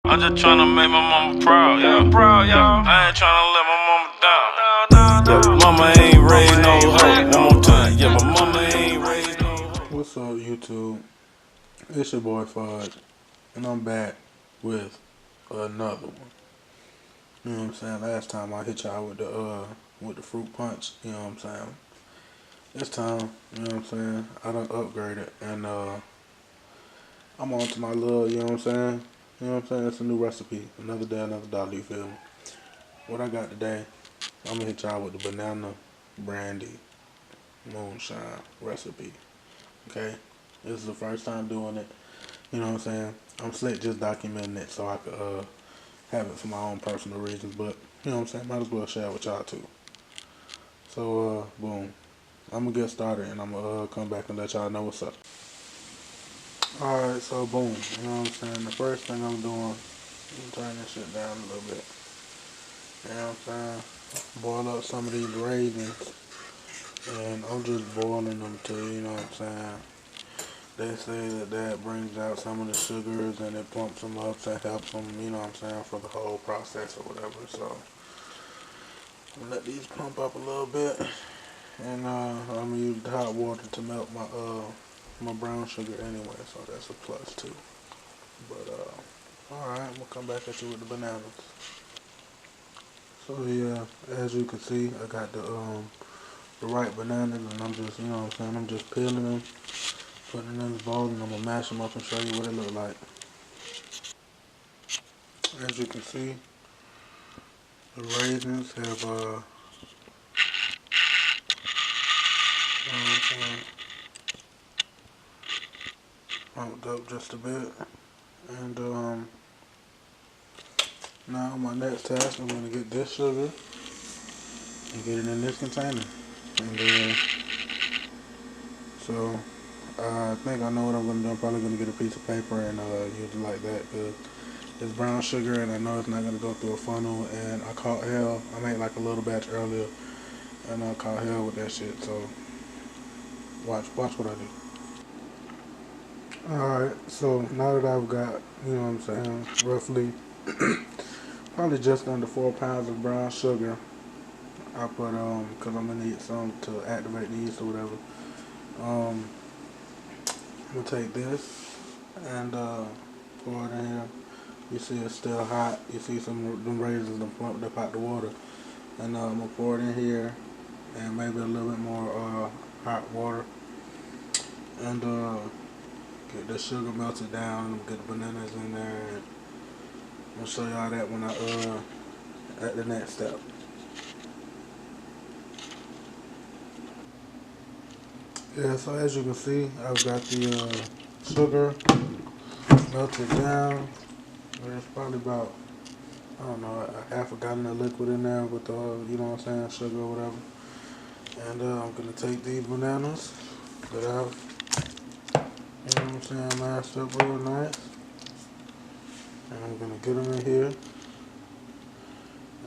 I'm just tryna make my mama proud, yeah. Proud, y'all. I ain't tryna let my mama down. Yeah, mama ain't raised no hoe. One more time. Yeah, my mama ain't raised no hoe. What's up, YouTube? It's your boy Fudge, and I'm back with another one. You know what I'm saying? Last time I hit y'all with the fruit punch. You know what I'm saying? This time, you know what I'm saying? I done upgraded, and I'm on to my little. You know what I'm saying? You know what I'm saying? It's a new recipe. Another day, another dollar. You feel me? What I got today? I'm gonna hit y'all with the banana brandy moonshine recipe. Okay? This is the first time doing it. You know what I'm saying? I'm slick just documenting it so I could have it for my own personal reasons, but you know what I'm saying? Might as well share it with y'all too. So boom. I'm gonna get started and I'm gonna come back and let y'all know what's up. Alright, so boom. You know what I'm saying? The first thing I'm doing, I'm turning this shit down a little bit. You know what I'm saying? Boil up some of these raisins and I'm just boiling them too, you know what I'm saying? They say that brings out some of the sugars and it plumps them up and helps them, you know what I'm saying, for the whole process or whatever. So, I'm gonna let these pump up a little bit, and I'm gonna use the hot water to melt my brown sugar anyway, so that's a plus too. But alright, I'm gonna come back at you with the bananas. So yeah, as you can see, I got the right bananas, and I'm just, you know what I'm saying, I'm just peeling them, putting them in this bowl, and I'm gonna mash them up and show you what it look like. As you can see, the raisins have pumped up just a bit, and now my next task, I'm gonna get this sugar and get it in this container, and so I think I know what I'm gonna do. I'm probably gonna get a piece of paper and use it like that, because it's brown sugar and I know it's not gonna go through a funnel, and I caught hell. I made like a little batch earlier and I caught hell with that shit, so watch what I do. Alright, so now that I've got, you know what I'm saying, roughly probably just under 4 pounds of brown sugar, I put, cause I'm gonna need some to activate the yeast or whatever. I'm gonna take this and pour it in here. You see it's still hot. You see some of them raisins done plumped up out the water. And I'm gonna pour it in here and maybe a little bit more hot water. And get the sugar melted down and get the bananas in there. And I'll show y'all that when I at the next step. Yeah, so as you can see, I've got the sugar melted down. There's probably about, I don't know, a half a gallon of liquid in there with the, you know what I'm saying, sugar or whatever. And I'm gonna take these bananas that I've, you know what I'm saying, mashed up real nice. And I'm gonna get them in here. And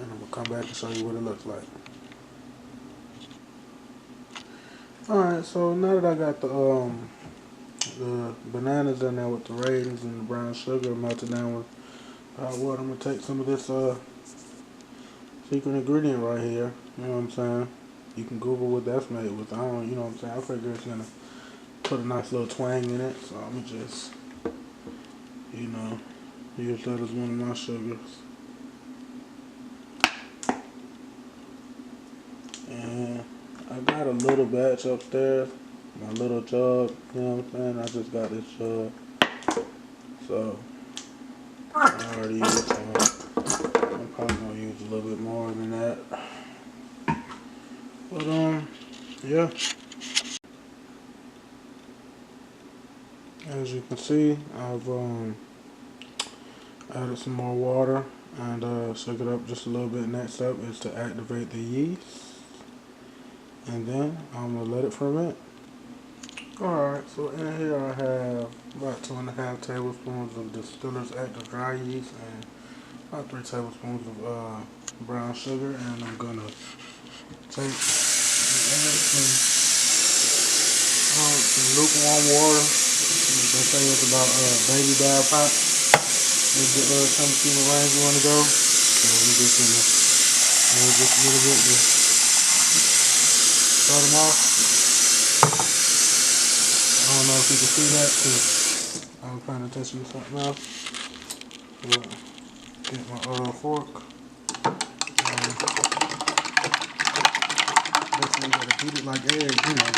I'm gonna come back and show you what it looks like. Alright, so now that I got the bananas in there with the raisins and the brown sugar melted down with hot water, I'm gonna take some of this secret ingredient right here. You know what I'm saying? You can Google what that's made with. I don't, you know what I'm saying? I figure it's gonna put a nice little twang in it, so I'm gonna just, you know, use that as one of my sugars. And I got a little batch upstairs, my little jug, you know what I'm saying? I just got this jug, so I already used some. I'm probably gonna use a little bit more than that. But yeah. As you can see, I've added some more water and shook it up just a little bit. Next up is to activate the yeast, and then I'm gonna let it ferment. Alright, so in here I have about 2.5 tablespoons of distiller's active dry yeast and about 3 tablespoons of brown sugar, and I'm gonna take and add some lukewarm water. They say it's about baby bath hot. Tell me see what range you want to go. So let me just just a little bit to start them off. I don't know if you can see that because I was trying to touch you something else. But get my fork. Basically, you gotta beat it like eggs, you know.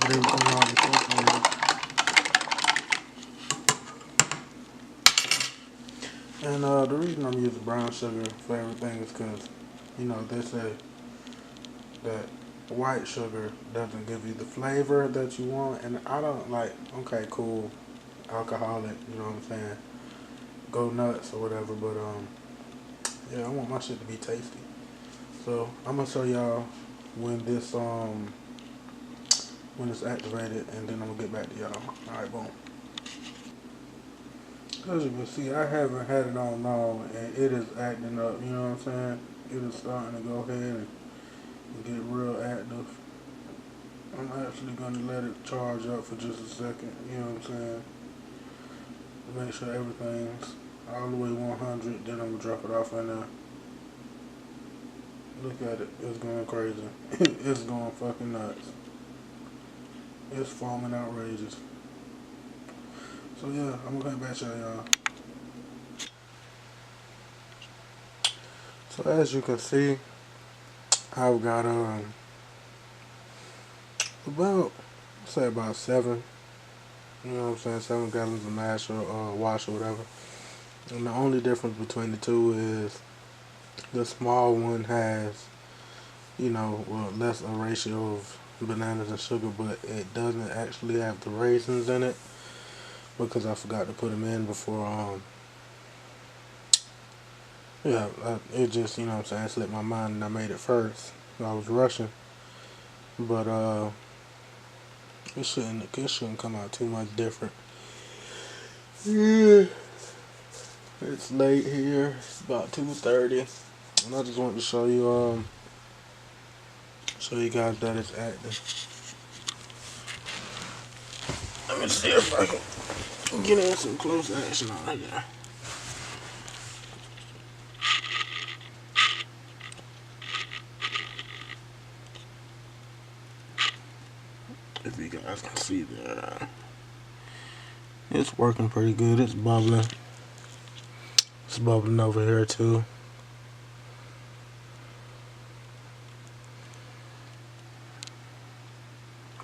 Whatever comes out of the fork. And the reason I'm using brown sugar for everything is because, you know, they say that white sugar doesn't give you the flavor that you want. And I don't like, okay, cool, alcoholic, you know what I'm saying? Go nuts or whatever, but yeah, I want my shit to be tasty. So I'm gonna show y'all when this when it's activated, and then I'm gonna get back to y'all. All right, boom. As you can see, I haven't had it on long, and it is acting up. You know what I'm saying? It is starting to go ahead and get real active. I'm actually gonna let it charge up for just a second. You know what I'm saying? To make sure everything's all the way 100. Then I'm gonna drop it off in there. Look at it. It's going crazy. It's going fucking nuts. It's foaming outrageous. So yeah, I'm gonna come back to y'all. So as you can see, I've got about say about 7. You know what I'm saying? 7 gallons of mash or wash or whatever. And the only difference between the two is the small one has, you know, well, less a ratio of bananas and sugar, but it doesn't actually have the raisins in it because I forgot to put them in before. Yeah, it just, you know what I'm saying, it slipped my mind and I made it first. I was rushing, but it shouldn't come out too much different. Yeah, it's late here. It's about 2:30, and I just wanted to show you guys that it's active. Let me see if I can get in some close action on here. If you guys can see that, it's working pretty good. It's bubbling. It's bubbling over here too.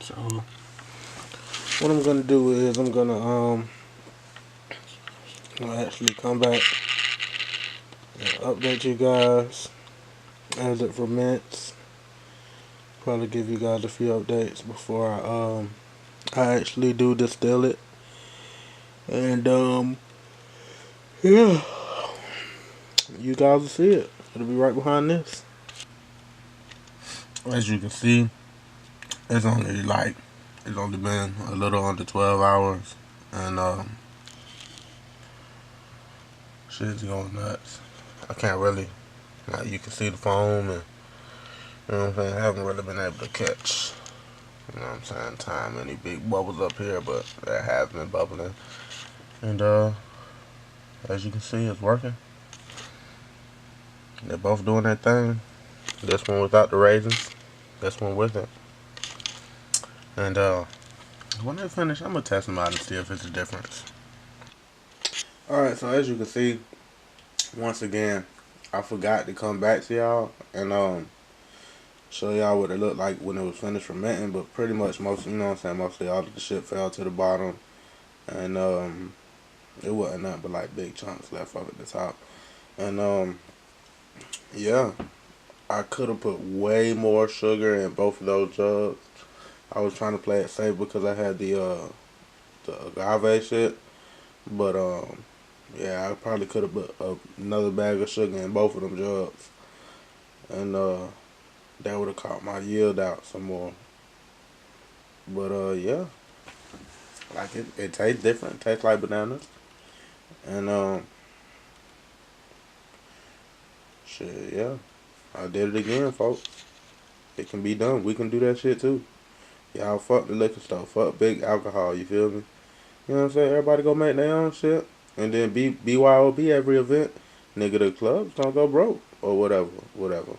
So what I'm gonna do is I'm gonna actually come back and update you guys as it ferments. Probably give you guys a few updates before I actually do distill it. And yeah, you guys will see it. It'll be right behind this. As you can see, it's only been a little under 12 hours, and shit's going nuts. I can't really, like, you can see the foam, and you know what I'm saying, I haven't really been able to catch, you know what I'm saying, time any big bubbles up here, but there have been bubbling. And as you can see, it's working. They're both doing their thing. This one without the raisins, this one with it. And when they finish, I'm gonna test them out and see if it's a difference. Alright, so as you can see, once again, I forgot to come back to y'all and show y'all what it looked like when it was finished fermenting, but pretty much most, you know what I'm saying, mostly all of the shit fell to the bottom, and it wasn't nothing but like big chunks left up at the top. And yeah, I could have put way more sugar in both of those jugs. I was trying to play it safe because I had the agave shit, but yeah, I probably could have put another bag of sugar in both of them jugs, and that would have caught my yield out some more. But yeah, like it tastes different. It tastes like bananas, and shit, yeah, I did it again, folks. It can be done. We can do that shit too. Y'all fuck the liquor store. Fuck big alcohol. You feel me? You know what I'm saying? Everybody go make their own shit. And then BYOB every event, nigga, the clubs don't go broke or whatever.